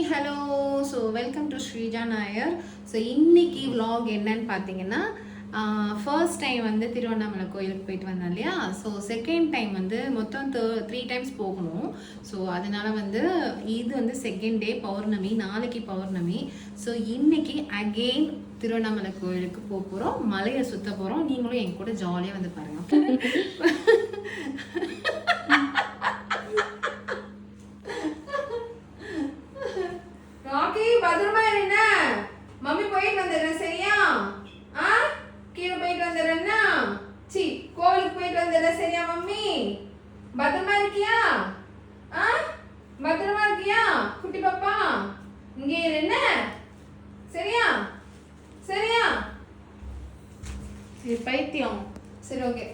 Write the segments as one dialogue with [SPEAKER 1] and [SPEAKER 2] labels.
[SPEAKER 1] Hello. So welcome to Sreeja Nair. So இன்னைக்கு vlog என்னன்னு பார்த்தீங்கன்னா, ஃபர்ஸ்ட் டைம் வந்து திருவண்ணாமலை கோயிலுக்கு போயிட்டு வந்தேன் இல்லையா. ஸோ செகண்ட் டைம் வந்து மொத்தம் 3 டைம்ஸ் போகணும். ஸோ அதனால வந்து இது வந்து செகண்ட் டே பௌர்ணமி, நாளைக்கு பௌர்ணமி. ஸோ இன்னைக்கு அகெயின் திருவண்ணாமலை கோயிலுக்கு போக போகிறோம், மலையை சுற்ற போகிறோம். நீங்களும் என் கூட ஜாலியாக வந்து பாருங்கள். பத்திரமா என்ன மம்மி போயிட்டு வந்துடுறேன், சரியா? கீழே போயிட்டு வந்துடுறேன்னா கோவிலுக்கு போயிட்டு வந்துடுறேன், சரியா மம்மி? பத்திரமா இருக்கியா? பத்திரமா இருக்கியா குட்டி பாப்பா? இங்கே என்ன, சரியா? சரியா? சரி பைத்தியம். சரி ஓகே.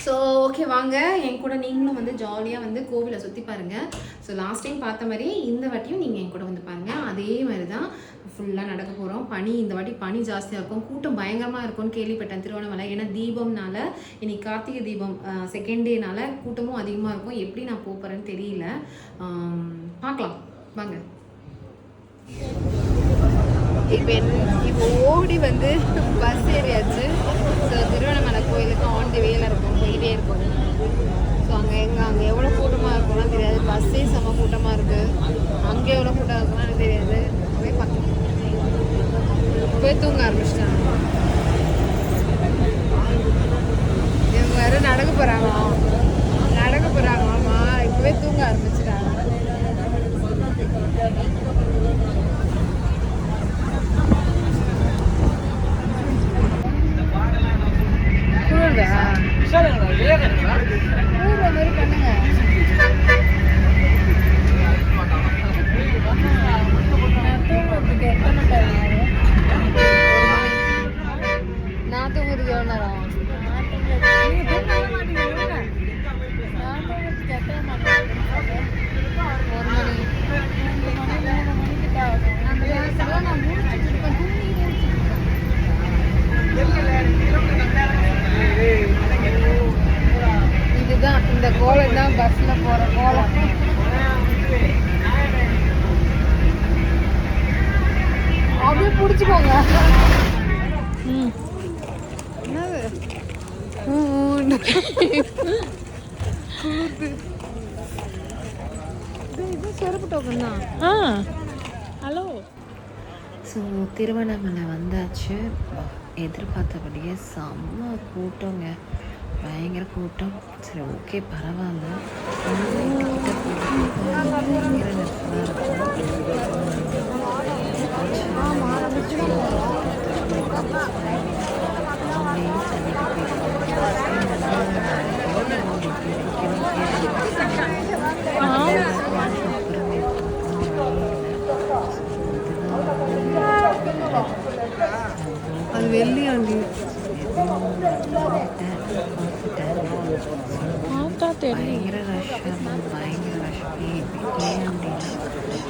[SPEAKER 1] ஸோ ஓகே, வாங்க என் கூட நீங்களும் வந்து ஜாலியாக வந்து கோவிலை சுற்றி பாருங்கள். ஸோ லாஸ்ட் டைம் பார்த்த மாதிரியே இந்த வாட்டியும் நீங்கள் என் கூட வந்து பாருங்கள். அதே மாதிரி தான் ஃபுல்லாக நடக்க போகிறோம். பனி இந்த வாட்டி பனி ஜாஸ்தியாக இருக்கும், கூட்டம் பயங்கரமாக இருக்கும்னு கேள்விப்பட்டேன் திருவண்ணாமலை. ஏன்னா தீபம்னால, இன்னைக்கு கார்த்திகை தீபம் செகண்ட் டேனால கூட்டமும் அதிகமாக இருக்கும். எப்படி நான் போகிறேன்னு தெரியல, பார்க்கலாம் வாங்க. இப்போ ஓடி வந்து பஸ் ஏறியாச்சு. ஸோ திருவண்ணாமலை கோயிலுக்கு ஆன் தி வேல இருக்கும், போயிட்டே இருக்கும். ஸோ அங்கே எவ்வளோ கூட்டமாக இருக்கும்னா தெரியாது. பஸ்ஸே செம்ம கூட்டமாக இருக்குது. அங்கே எவ்வளோ கூட்டம் இருக்குன்னா எனக்கு தெரியாது. போய் பார்க்கலாம். போய் தூங்க ஆரம்பிச்சிட்டாங்க. இவங்க வேறு நடக்க போகிறாங்களாம். இப்போவே தூங்க ஆரம்பிச்சிட்டாங்க. நான் தூங்குறதுக்கு எவ்வளோ நேரம்? இதுதான் இந்த கோலம் தான் பஸ்ல போற கோலம். அப்படியே பிடிச்சிக்கோங்க. இது செருப்பு டோக்கன் தான். ஹலோ. ஸோ திருவண்ணாமலை வந்தாச்சு. எதிர்பார்த்தபடியே செம்ம கூட்டங்க, பயங்கர கூட்டம். சரி ஓகே பரவாயில்ல. அது வெள்ளியாண்டி பயங்கர ரஷ், பயங்கர ரஷ். ஏன் அப்படின்னா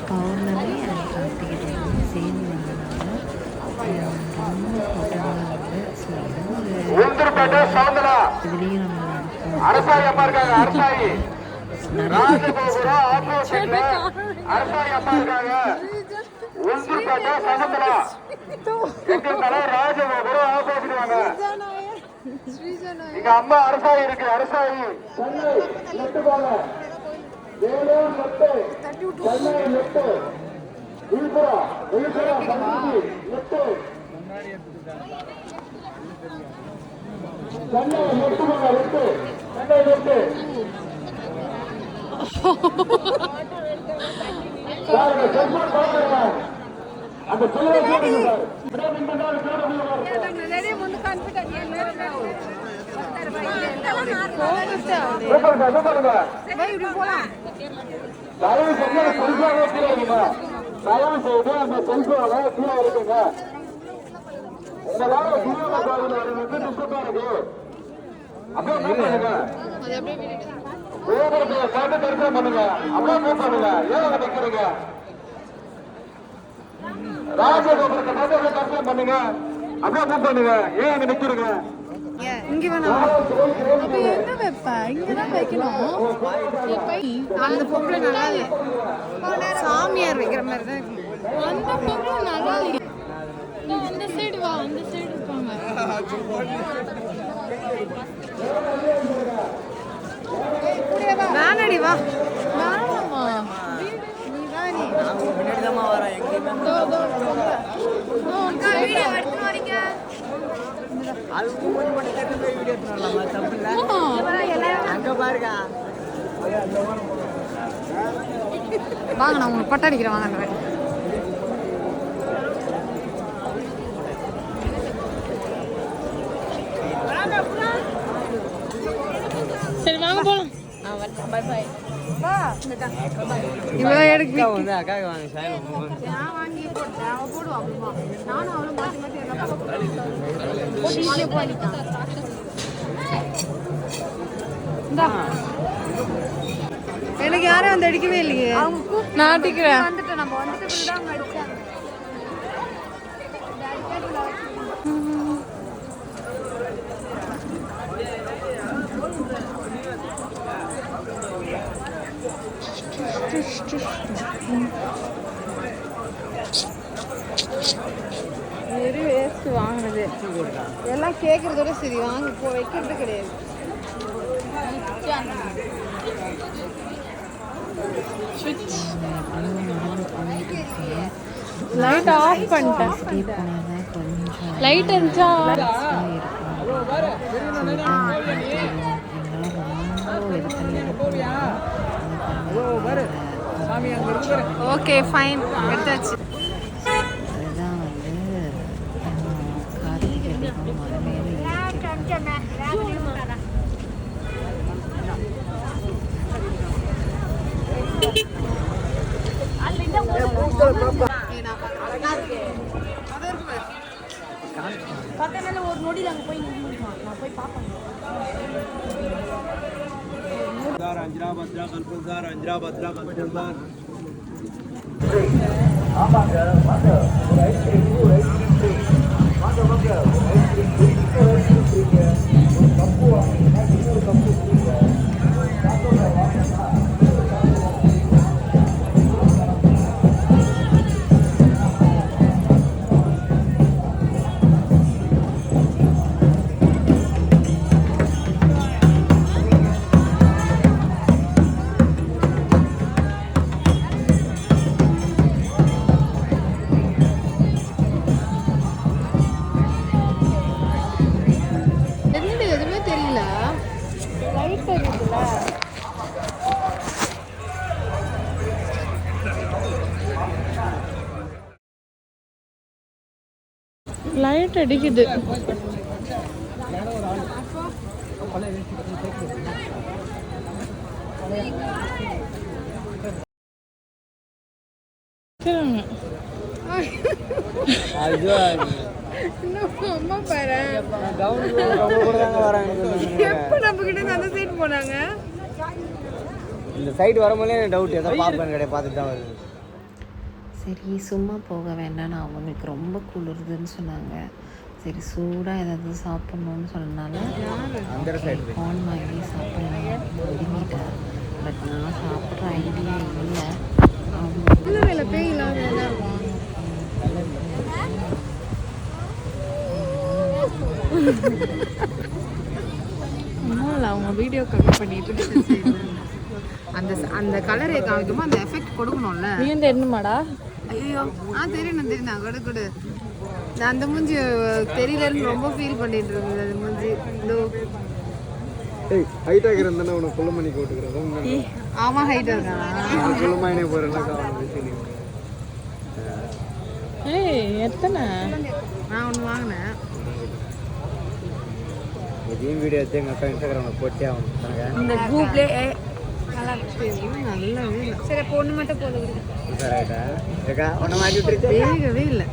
[SPEAKER 1] பௌர்ணமி அண்ட் கார்த்திகை தீபம் சேர்ந்து வந்ததுனால ரொம்ப கூட்டமாக வந்து. ஸோ இதுலேயும் நம்ம
[SPEAKER 2] இங்க அம்மா அரசாயி இருக்கு. அரசாயி சென்னை நெட்டு போல வேலூர் நெட்டு, சென்னை நெட்டு, விழுப்புரம் பங்குதி நெட்டு, சென்னை நெட்டு போல நெட்டு, சென்னை நெட்டு. செல்போன் பாருங்க, அந்த பிள்ளை போடுங்க. ராஜகோபுரத்தை தரிசனம் பண்ணுங்க. அப்படியே மூவ் பண்ணுங்க. ஏன் அங்க நிக்கிறீங்க?
[SPEAKER 1] இங்க வேணாம். அப்ப எங்க வைப்ப? இங்க தான் வைக்கணும். அந்த பொம்பளை நல்லா இல்லை. சாமியார் வைக்கிற மாதிரி தான் இருக்கும். அந்த பொம்பளை நல்லா இல்லை. அந்த சைடு வா, அந்த சைடு இருப்பாங்க. வேணாடி வா. வேணாமா? நீ வாடி. பின்னாடிதாம்மா வரேன். எங்கேயுமே வீடியோ எடுத்து வரீங்க. வாங்க, நான் உங்களுக்கு பட்டம் அடிக்கிறேன். வாங்க அந்த வேலை. சரி வாங்க போலாம். Bye bye. வா இவ்வளோ எடுக்க அக்காக்கு வாங்க. நான் வாங்கி போட்டேன். அவன் போடுவா. அப்படிமா நானும் அவளும் மாற்றி மாற்றி எல்லாம் போயிட்டான். எனக்கு யாரும் வந்து அடிக்கவே இல்லையே. நான் அடிக்கிறேன். வந்துட்டு நம்ம வந்துட்டு தான் அவங்க அடிச்சாங்க. வெறும் வேஸ்ட் வாங்குறது எல்லாம் கேட்கறதோட சரி. வாங்க போ, வைக்கிறது கிடையாது. லைட் ஆஃப் பண்ணிட்டேன். லைட் இருந்துச்சா ஓகே ஃபைன் எடுத்தாச்சு.
[SPEAKER 3] அதுதான் வந்து கார்த்திகை தீபம் மலை மேலே
[SPEAKER 1] ஒரு நொடியில் அங்கே போய் நின்றுமா. நான் போய் பார்ப்பேன்.
[SPEAKER 4] अंजरा भद्रा कल्पलदार अंजरा भद्रा कल्पलदार
[SPEAKER 1] எதுவுமே தெரியல. லைட் தெரியுதுல்ல. லைட் அடிக்குது. அம்மா பாரு எப்ப நம்ம கிட்ட அந்த சைடு போனாங்க.
[SPEAKER 4] இந்த சைடு வரும்போதே டவுட் ஏதோ பாப்பேன் கிடையாது. பார்த்துட்டு தான் வருது.
[SPEAKER 3] சரி சும்மா போக வேண்டாம். நான் அவங்களுக்கு ரொம்ப குளிருதுன்னு சொன்னாங்க. சரி சூடாக ஏதாவது சாப்பிட்ணுன்னு சொன்னனால ஃபோன் வாங்கி சாப்பிட்லாம் ஒதுங்கிட்டேன். பட் நான் சாப்பிட்ற ஐடியா இல்லை. அவங்க
[SPEAKER 1] வேலை பேய் இல்லாத அவங்க வீடியோ கம்மி பண்ணிட்டு அந்த அந்த கலரை காமிக்குமோ அந்த எஃபெக்ட் கொடுக்கணும்ல. நீ வந்து என்னமாடா? ஐயோ தெரியும் தெரியும். கொடு கொடு. நான் அந்த மூஞ்சி தெரியலன்னு ரொம்ப ஃபீல் பண்ணிட்டு இருந்தது. அது மூஞ்சி இதோ
[SPEAKER 4] ஹைட்டாக இருந்தானே உனக்கு புள்ள மணி போட்டுக்கிறதும்.
[SPEAKER 1] ஆமாம் ஹைட்டாக இருக்கானா?
[SPEAKER 4] புள்ளமாயினே போகிறேன்னா
[SPEAKER 1] எத்தனை? நான் ஒன்று வாங்கினேன்.
[SPEAKER 4] இதையும் வீடியோ எடுத்து எங்கள் அக்கா இன்ஸ்டாகிராமில் போட்டே ஆகணும்.
[SPEAKER 1] இந்த குரூப்லேயே நல்லாவே இல்லை. சரி பொண்ணு மட்டும் போதும். வேகவே இல்லை.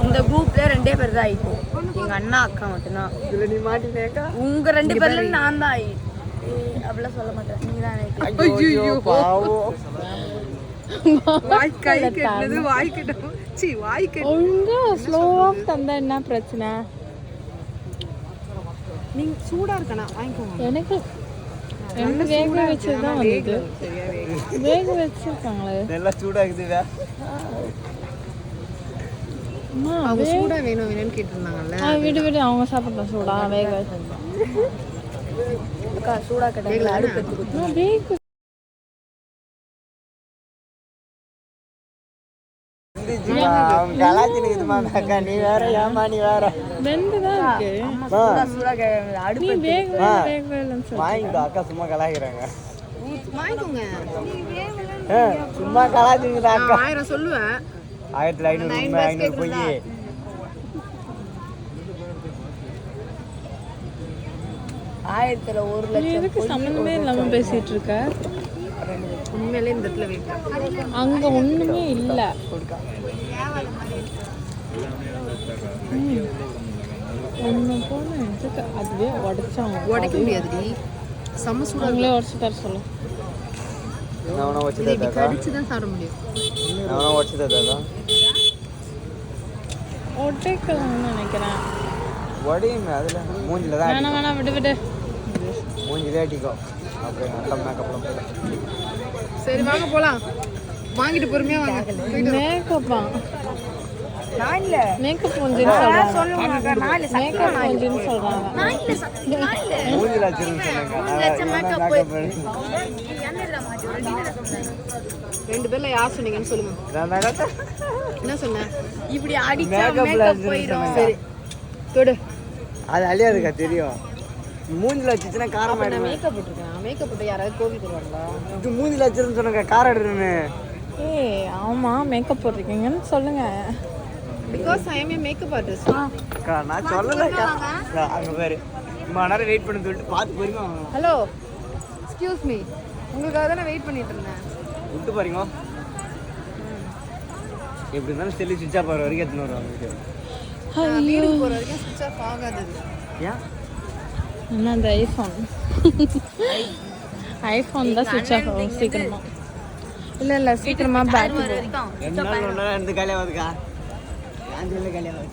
[SPEAKER 5] இந்த குரூப்ல 2 பேர் தான் ஆயிட்டோம். எங்க அண்ணா அக்கா மட்டும்தான்.
[SPEAKER 4] இதுல நீ மாட்டினேக்கா?
[SPEAKER 5] உங்க 2 பேர்ல நான் தான் ஆயிட்டேன். அப்படிலாம் சொல்ல மாட்டேன். நீ தான்
[SPEAKER 4] ஐயோ பாவம்.
[SPEAKER 5] வாய் கை கெட்டது வாய் கெட்டது சி வாய் கெட்டது
[SPEAKER 6] ஒழுங்கா ஸ்லோவா தந்தா என்ன பிரச்சனை?
[SPEAKER 1] நீங்க சூடா இருக்கனா வாங்கிக்கோங்க.
[SPEAKER 6] எனக்கு எனக்கு வேக வச்சது தான் வந்தது.
[SPEAKER 1] சரியா
[SPEAKER 6] வேக வச்சிருக்காங்களே.
[SPEAKER 4] இதெல்லாம் சூடாகுதுடா.
[SPEAKER 6] அம்மா
[SPEAKER 1] அவங்க சூடா வேணும்னு கேட்டிருந்தாங்கல்ல.
[SPEAKER 6] விடு விடு அவங்க சாப்பிடலாம் சூடா வேக வச்சு.
[SPEAKER 5] அக்கா சூடா கட்டாங்க அடுப்பு எடுத்து கொடுத்து.
[SPEAKER 6] வேக
[SPEAKER 4] அவங்க கலாச்சினுக்குதுமா அக்கா, நீ வேற ஏமா நீ வேற.
[SPEAKER 6] வெந்துதான் இருக்கு.
[SPEAKER 5] சூடா அடுப்பு
[SPEAKER 6] நீ வேக இல்லைன்னு சொல்லு.
[SPEAKER 4] வாங்கிக்கோ, அக்கா சும்மா கலாய்க்கிறாங்க.
[SPEAKER 1] வாங்கிக்கோங்க.
[SPEAKER 4] சும்மா கலாச்சினுக்குதா அக்கா.
[SPEAKER 1] 1000 சொல்லுவேன்.
[SPEAKER 4] 1500 உண்மை, 500 பொய்.
[SPEAKER 5] ஆயிரத்துல 1
[SPEAKER 6] நீ
[SPEAKER 5] லட்சம்
[SPEAKER 6] எதுக்கு சம்மந்தமே இல்லாம பேசிட்டு இருக்க?
[SPEAKER 1] உண்மையிலே இந்த இடத்துல வெயிட்.
[SPEAKER 6] அங்க ஒண்ணுமே இல்ல. ஒண்ணு போன எதுக்கு அதுவே உடைச்சாங்க.
[SPEAKER 1] உடைக்க முடியாதுடி. செம்ம சூடா
[SPEAKER 6] அவங்களே உடச்சு தர சொல்லு.
[SPEAKER 4] நான் வச்சு
[SPEAKER 1] இப்படி
[SPEAKER 4] தரதா?
[SPEAKER 1] கடிச்சு தான் சாப்பிட முடியும்.
[SPEAKER 4] நான் வச்சு தரதா?
[SPEAKER 6] ஒட்டைக்கலாம்னு நினைக்கிறேன்.
[SPEAKER 4] உடையுமே அதுல மூஞ்சில தான்
[SPEAKER 6] வேணாம் வேணாம் விடு விடு.
[SPEAKER 4] மூஞ்சிலே அடிக்கும். அப்புறம் அக்கம் மேக்கப்லாம் போயிடும்.
[SPEAKER 1] சரி வாங்க போலாம். வாங்கிட்டு பொறுமையா வாங்க.
[SPEAKER 6] மேக்கப்பா
[SPEAKER 5] நான் இல்ல
[SPEAKER 6] மேக்கப் மூஞ்சின்னு சொல்றாங்க.
[SPEAKER 5] சொல்லுங்க நான் இல்ல
[SPEAKER 6] மேக்கப் மூஞ்சின்னு சொல்றாங்க.
[SPEAKER 4] மூஞ்சில வச்சிருந்து சொன்னாங்க. மேக்கப்
[SPEAKER 1] ரெண்டு பேர்ல யார் சொன்னீங்கன்னு சொல்லுங்க. என்ன சொன்னேன்?
[SPEAKER 5] இப்படி அடிச்சா
[SPEAKER 4] மேக்கப்ல
[SPEAKER 5] மேக்கப் போயிடும்.
[SPEAKER 1] சரி தொடு.
[SPEAKER 4] அது அழியாதுக்கா தெரியும். மூஞ்சில வச்சுச்சுன்னா காரம்
[SPEAKER 1] நான்
[SPEAKER 4] ஆயிடும்.
[SPEAKER 1] மேக்கப் போட்டிருக்கேன். மேக்கப் போட்டு யாராவது கோவிலுக்கு வருவாங்களா?
[SPEAKER 4] இது மூஞ்சில வச்சிருந்து சொன்னாங்க காரம் ஆயிடுன்னு.
[SPEAKER 6] ஏய் ஆமா மேக்கப் போட்டிருக்கீங்கன்னு சொல்லுங்க.
[SPEAKER 1] Because I M A makeup artist.
[SPEAKER 4] அக்கா நான் சொல்லலக்கா. அங்க பாரு ரொம்ப நேரம் வெயிட் பண்ண சொல்லிட்டு பார்த்து போறீங்க.
[SPEAKER 1] Hello excuse me. உங்களுக்காக தான் நான் வெயிட் பண்ணிட்டு இருந்தேன்.
[SPEAKER 4] விட்டு பாருங்க. எப்படி இருந்தாலும் செல்லு சுவிட்ச் ஆஃப் ஆகிற வரைக்கும் எத்தனை வரும் வீடியோ?
[SPEAKER 1] வீட்டுக்கு போகிற வரைக்கும் சுவிட்ச் ஆஃப் ஆகாதது.
[SPEAKER 4] ஏன்?
[SPEAKER 6] என்ன அந்த ஐஃபோன் தான் சுவிட்ச் ஆஃப் ஆகும் சீக்கிரமா. இல்ல சீக்கிரமா பேட்டரி
[SPEAKER 5] வரைக்கும்
[SPEAKER 4] 2 நாள் 1 நாள் இருந்து காலியாகுதுக்கா. ஆஞ்சல காலியாகுது.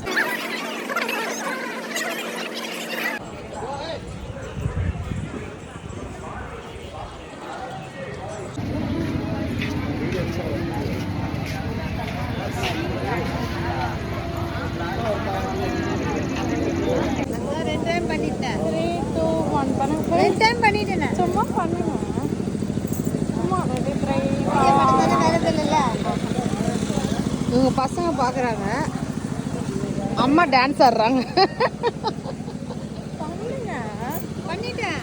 [SPEAKER 1] நான் 2 டைம் பண்ணிட்டேன்.
[SPEAKER 6] 3 2 1 பண்ணுங்க.
[SPEAKER 1] 2 டைம் பண்ணிட்டேன்.
[SPEAKER 6] சும்மா பண்ணுங்க. சும்மா ரெடி ட்ரை.
[SPEAKER 1] இவங்க பசங்க பார்க்குறாங்க. அம்மா டான்ஸ் ஆடுறாங்க.
[SPEAKER 6] பண்ணுங்க.
[SPEAKER 1] பண்ணிட்டேன்.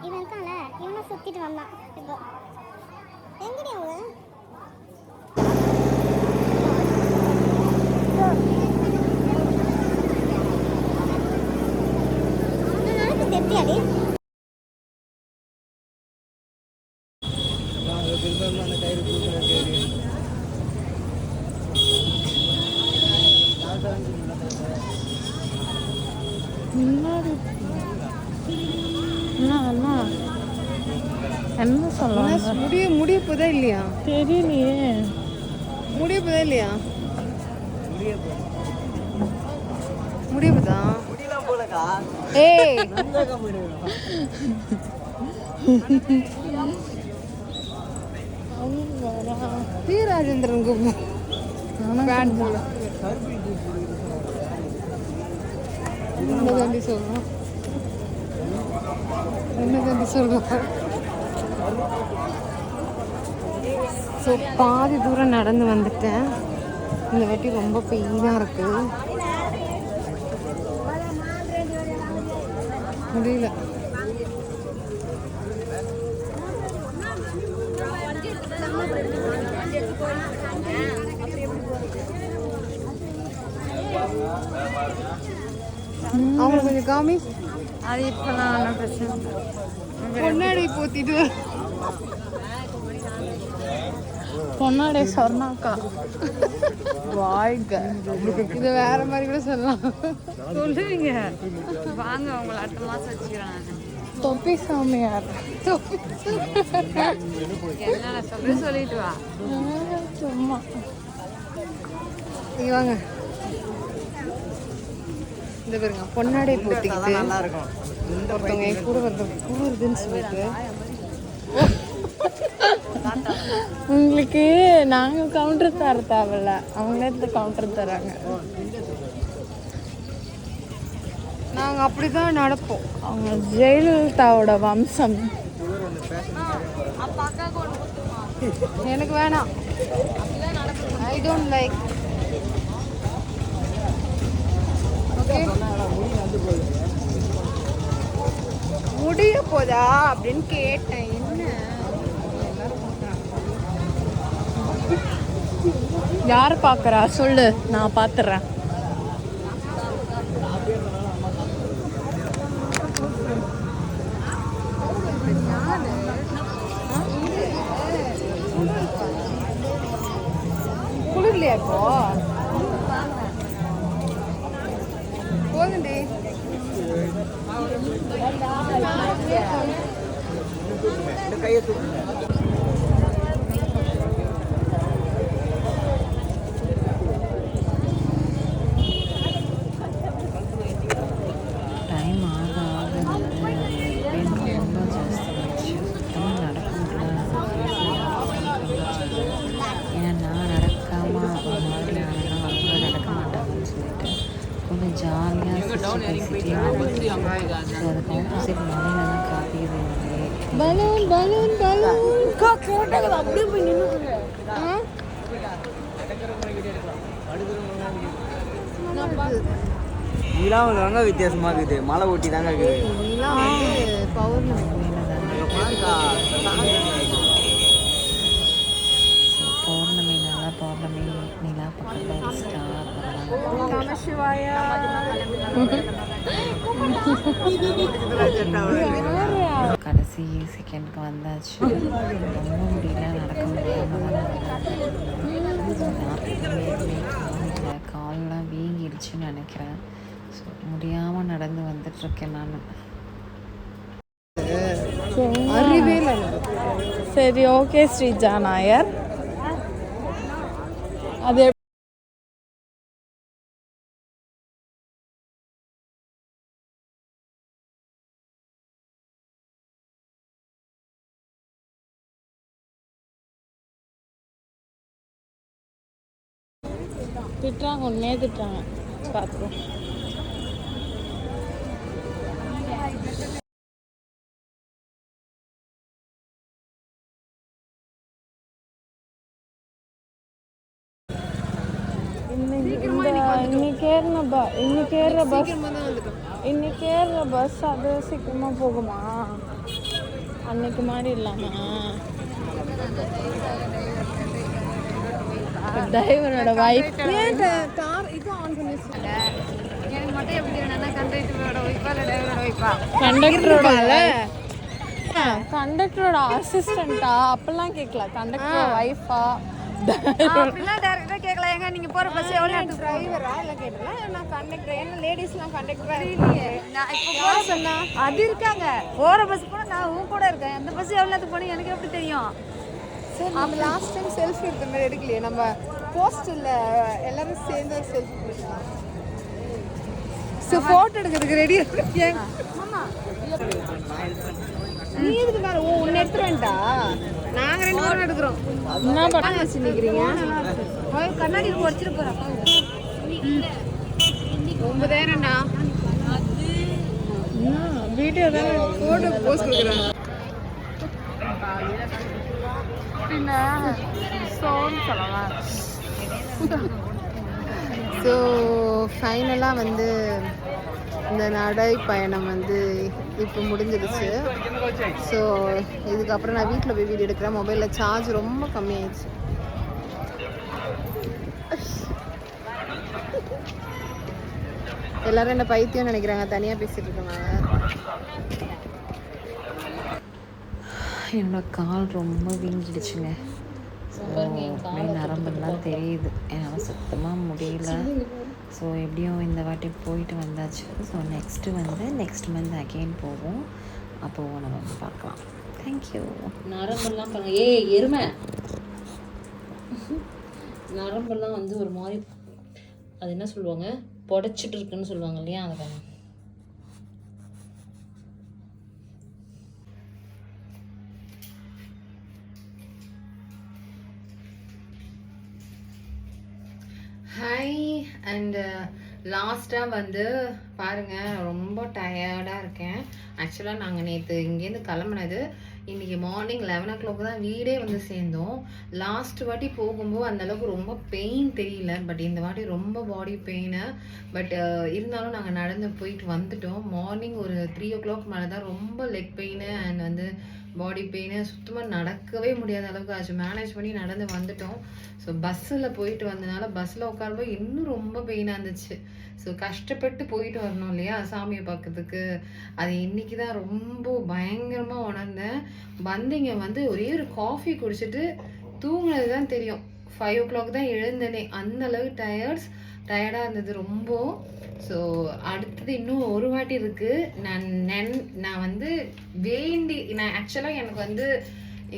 [SPEAKER 7] இவன் இருக்கான்ல இவனை சுத்திட்டு வந்தான். இப்போ எங்கடி அவங்க தெத்தியாடி
[SPEAKER 6] என்ன சொல்லுவாங்க?
[SPEAKER 1] முடிய போதா இல்லையா?
[SPEAKER 6] தெரியலையே.
[SPEAKER 1] முடிய போதா இல்லையா? முடிவுதா
[SPEAKER 4] முடியலாம் போலக்கா.
[SPEAKER 1] ஏய்
[SPEAKER 4] நந்தாக்கா போயிடுவேன்.
[SPEAKER 1] டி ராஜேந்திரன் பேண்ட் போல என்ன தாண்டி சொல்றோம் ஸோ பாதி தூரம் நடந்து வந்துட்டேன். இந்த வாட்டி ரொம்ப பெயினாக இருக்கு, முடியல. அவங்க கொஞ்சம் காமி.
[SPEAKER 5] அது இப்போ நான் பிரச்சனை
[SPEAKER 1] பொன்னாடி போத்திட்டு
[SPEAKER 6] பொன்னாடே சொன்னாக்கா வாழ்க.
[SPEAKER 1] இதை வேற மாதிரி கூட சொல்லலாம்.
[SPEAKER 5] சொல்லுவீங்க. வாங்க உங்களை அடுத்த மாதம் வச்சுக்கிறேன் நான்.
[SPEAKER 6] தொப்பி சாமியார்.
[SPEAKER 5] என்ன சொல்ல சொல்லிட்டு வா.
[SPEAKER 6] சும்மா
[SPEAKER 1] வாங்க, இந்த பாருங்க பொன்னாடை போத்திக்கிட்டு
[SPEAKER 4] நல்லா இருக்கும்.
[SPEAKER 1] ஒருத்தவங்க என் கூட ஒருத்தவங்க கூறுதுன்னு சொல்லிட்டு
[SPEAKER 6] உங்களுக்கு நாங்கள் கவுண்டர் தர தேவையில்ல, அவங்களே இந்த கவுண்டர் தராங்க.
[SPEAKER 1] நாங்கள் அப்படி தான் நடப்போம்.
[SPEAKER 6] அவங்க ஜெயலலிதாவோட வம்சம்.
[SPEAKER 1] எனக்கு வேணாம், ஐ டோன்ட் லைக். ஓகே, முடிய போதா அப்படின்னு கேட்டேன். என்ன
[SPEAKER 6] யார் பார்க்குறா சொல்லு, நான் பார்த்துட்றேன்.
[SPEAKER 1] குளிர்லையா இப்போ? போகுண்டி.
[SPEAKER 4] இந்த கையை தூக்கு.
[SPEAKER 3] டைம் ஆக ஆக வந்து பெயின் ரொம்ப ஜாஸ்தியாகிடுச்சு. சுத்தமாக நடக்க முடியல. ஏன்னா நான் நடக்காமல் ஒரு மாதிரி ஆனால் அவங்க நடக்க மாட்டாங்கன்னு சொல்லிட்டு கொஞ்சம் ஜாலியாக பேசிட்டே ஸோ அதுக்கு ஆப்போசிட் மலையில தான் காப்பியது.
[SPEAKER 6] Balloon balloon balloon.
[SPEAKER 5] அப்படியே போய் நின்று
[SPEAKER 4] இதெல்லாம் வந்து வித்தியாசமா இருக்குது. மலை ஒட்டி தாங்க இருக்குது.
[SPEAKER 1] இதெல்லாம் வந்து பௌர்ணமி.
[SPEAKER 4] அங்க பாருக்கா.
[SPEAKER 3] பௌர்ணமினால பௌர்ணமி நிலா பக்கத்தில் ஒரு ஸ்டார் கடைசி செகண்ட்க்கு வந்தாச்சு. ரொம்ப முடியல, நடக்க முடியாமல் கால்லாம் வீங்கிடுச்சுன்னு நினைக்கிறேன். ஸோ முடியாமல் நடந்து வந்துட்டுருக்கேன் நான்.
[SPEAKER 1] அறிவே இல்லை.
[SPEAKER 6] சரி, ஓகே ஸ்ரீஜா நாயர். அது திட்டுறாங்க, உண்மையே திட்டுறாங்க. பார்த்துக்கோ. இன்னைக்கு ஏறுற பஸ் அது சீக்கிரமா போகுமா? அன்னைக்கு மாதிரி இல்லாம டிரைவரோட வைஃப்
[SPEAKER 1] கார் இது ஆன் பண்ணி
[SPEAKER 5] எனக்கு மட்டும் எப்படி வேணும்னா கண்டக்டரோட வைப்பா இல்லை டிரைவரோட வைப்பா?
[SPEAKER 6] கண்டக்டரோட அசிஸ்டண்டா அப்பெல்லாம் கேட்கல. கண்டக்டரோட வைஃபா
[SPEAKER 5] அப்படிலாம் டேரக்டா கேட்கல. எங்க நீங்க போற பஸ் எவ்வளவு நேரத்துக்கு
[SPEAKER 1] டிரைவரா இல்லை கேட்டலாம். நான் கண்டக்டர், ஏன்னா லேடிஸ்லாம் கண்டக்டரா
[SPEAKER 5] நான் இப்போ போற சொன்னா அது இருக்காங்க. போற பஸ் கூட நான் உன் கூட இருக்கேன். அந்த பஸ் எவ்வளவு நேரத்துக்கு போகணும் எனக்கு எப்படி தெரியும்?
[SPEAKER 1] சார், நம்ம லாஸ்ட் டைம் செல்ஃபி எடுத்த மாதிரி எடுக்கலையே. நம்ம போஸ்டரில் எல்லாரும் சேர்ந்து செல்ஃபி எடுக்கலாம்.
[SPEAKER 5] ஸோ ஃபோட்டோ எடுக்கிறதுக்கு ரெடி நீ எதுக்கு பாரு உன்னை எடுத்துருவேன்டா
[SPEAKER 1] நாங்கள் 2 பேரும் எடுக்கிறோம்.
[SPEAKER 6] என்ன பண்ண
[SPEAKER 1] வச்சு நிற்கிறீங்க
[SPEAKER 5] கண்ணாடி உடச்சிட்டு போகிறேன்
[SPEAKER 1] ரொம்ப நேரம்டா.
[SPEAKER 6] வீடியோ தானே
[SPEAKER 1] ஃபோட்டோ போஸ்ட் கொடுக்குறாங்க.
[SPEAKER 6] பின்ன சோன் சொல்லலாம்.
[SPEAKER 1] ஸோ ஃபைனலாக வந்து இந்த நடைப்பயணம் வந்து இப்போ முடிஞ்சிருச்சு. ஸோ இதுக்கப்புறம் நான் வீட்டில் போய் வீடியோ எடுக்கிறேன். மொபைலில் சார்ஜ் ரொம்ப கம்மியாயிடுச்சு. எல்லாரும் என்ன பைத்தியம் நினைக்கிறாங்க, தனியாக பேசிட்டு இருக்காங்க.
[SPEAKER 3] என்னோட கால் ரொம்ப வீங்கிடுச்சுங்க. அப்படியே நரம்பெல்லாம் தெரியுது, என்னால் சுத்தமாக முடியல. ஸோ எப்படியும் இந்த வாட்டி போயிட்டு வந்தாச்சு. ஸோ நெக்ஸ்ட் மந்த் அகெயின் போவோம். அப்போது நம்ம வந்து பார்க்கலாம். தேங்க்யூ.
[SPEAKER 8] நரம்பெல்லாம் பாருங்க, எருமை நரம்பெல்லாம் வந்து ஒரு மாதிரி அது என்ன சொல்லுவாங்க, புடைச்சிட்டு இருக்குன்னு சொல்லுவாங்க இல்லையா, அதை பாருங்க.
[SPEAKER 1] ஹாய் அண்ட் லாஸ்ட்டாக வந்து பாருங்கள், ரொம்ப டயர்டாக இருக்கேன். ஆக்சுவலாக நாங்கள் நேற்று இங்கேருந்து கிளம்புனது இன்றைக்கி மார்னிங் 11 o'clock தான் வீடே வந்து சேர்ந்தோம். லாஸ்ட் வாட்டி போகும்போது அந்தளவுக்கு ரொம்ப பெயின் தெரியல, பட் இந்த வாட்டி ரொம்ப பாடி பெயின். பட் இருந்தாலும் நாங்கள் நடந்து போயிட்டு வந்துட்டோம். மார்னிங் ஒரு 3 o'clock மேலே தான் ரொம்ப லெக் பெயின் அண்ட் வந்து பாடி பெயின், சுத்தமாக நடக்கவே முடியாத அளவுக்கு ஆச்சு. மேனேஜ் பண்ணி நடந்து வந்துட்டோம். ஸோ பஸ்ஸில் போயிட்டு வந்தனால பஸ்ஸில் உட்காரும்போது இன்னும் ரொம்ப பெயினாக இருந்துச்சு. ஸோ கஷ்டப்பட்டு போயிட்டு வரணும் இல்லையா சாமியை பார்க்கறதுக்கு, அது இன்றைக்கி தான் ரொம்ப பயங்கரமாக உணர்ந்தேன். வந்தீங்க வந்து ஒரே ஒரு காஃபி குடிச்சிட்டு தூங்கினது தான் தெரியும். 5 o'clock தான் எழுந்தனே. அந்த அளவு டயர்டாக இருந்தது ரொம்ப. ஸோ அடுத்தது இன்னும் ஒரு வாட்டி இருக்குது. நான் வந்து நான் ஆக்சுவலாக எனக்கு வந்து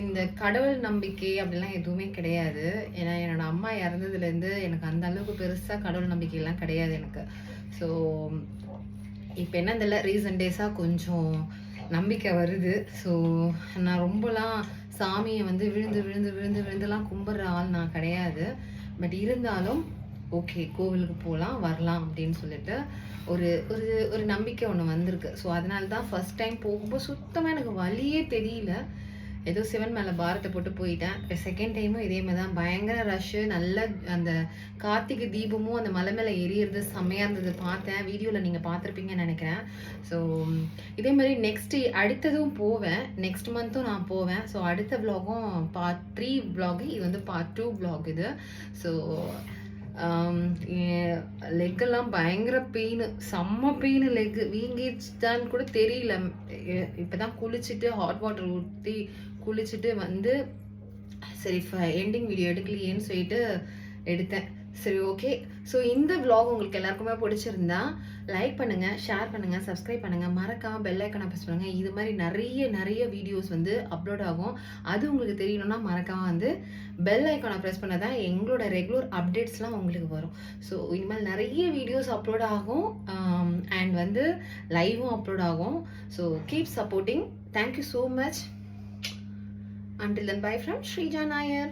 [SPEAKER 1] இந்த கடவுள் நம்பிக்கை அப்படிலாம் எதுவுமே கிடையாது. ஏன்னா என்னோடய அம்மா இறந்ததுலேருந்து எனக்கு அந்த அளவுக்கு பெருசாக கடவுள் நம்பிக்கையெல்லாம் கிடையாது எனக்கு. ஸோ இப்போ என்ன தெரியல, ரீசன்ட் டேஸாக கொஞ்சம் நம்பிக்கை வருது. ஸோ நான் ரொம்பலாம் சாமியை வந்து விழுந்துலாம் கும்பிட்ற ஆள் நான் கிடையாது. பட் இருந்தாலும் ஓகே, கோவிலுக்கு போகலாம் வரலாம் அப்படின்னு சொல்லிட்டு ஒரு ஒரு ஒரு நம்பிக்கை ஒன்று வந்திருக்கு. ஸோ அதனால தான் ஃபஸ்ட் டைம் போகும்போது சுத்தமாக எனக்கு வலியே தெரியல. ஏதோ சிவன் மேலே பாரத்தை போட்டு போயிட்டேன். செகண்ட் டைமும் இதே மாதிரி தான் பயங்கர ரஷ்ஷு. நல்ல அந்த கார்த்திகை தீபமும் அந்த மலை மேலே எரியறது செம்மையாக இருந்தது. பார்த்தேன், வீடியோவில் நீங்கள் பார்த்துருப்பீங்கன்னு நினைக்கிறேன். ஸோ இதே மாதிரி அடுத்ததும் போவேன். நெக்ஸ்ட் மந்த்தும் நான் போவேன். ஸோ அடுத்த vlog-ம் part 3 vlog, இது வந்து part 2 vlog இது. ஸோ லெக்கெல்லாம் பயங்கர பெயின், செம்ம பெயின். லெக்கு வீங்கிடுச்சான்னு கூட தெரியல. இப்போ தான் குளிச்சுட்டு ஹாட் வாட்டர் ஊற்றி குளிச்சுட்டு வந்து சரி எண்டிங் வீடியோ எடுக்கலையேன்னு சொல்லிட்டு எடுத்தேன். சரி ஓகே. ஸோ இந்த vlog உங்களுக்கு எல்லாருக்குமே பிடிச்சிருந்தா லைக் பண்ணுங்கள், ஷேர் பண்ணுங்கள், சப்ஸ்கிரைப் பண்ணுங்கள், மறக்காமல் பெல் ஐக்கானை ப்ரெஸ் பண்ணுங்கள். இது மாதிரி நிறைய வீடியோஸ் வந்து அப்லோட் ஆகும். அது உங்களுக்கு தெரியணும்னா மறக்காமல் வந்து பெல் ஐக்கானை ப்ரெஸ் பண்ண தான் எங்களோட ரெகுலர் அப்டேட்ஸ்லாம் உங்களுக்கு வரும். ஸோ இனிமேல் நிறைய வீடியோஸ் அப்லோட் ஆகும் அண்ட் வந்து லைவும் அப்லோட் ஆகும். So keep supporting. Thank you so much. Until then, bye from Shrija Nair.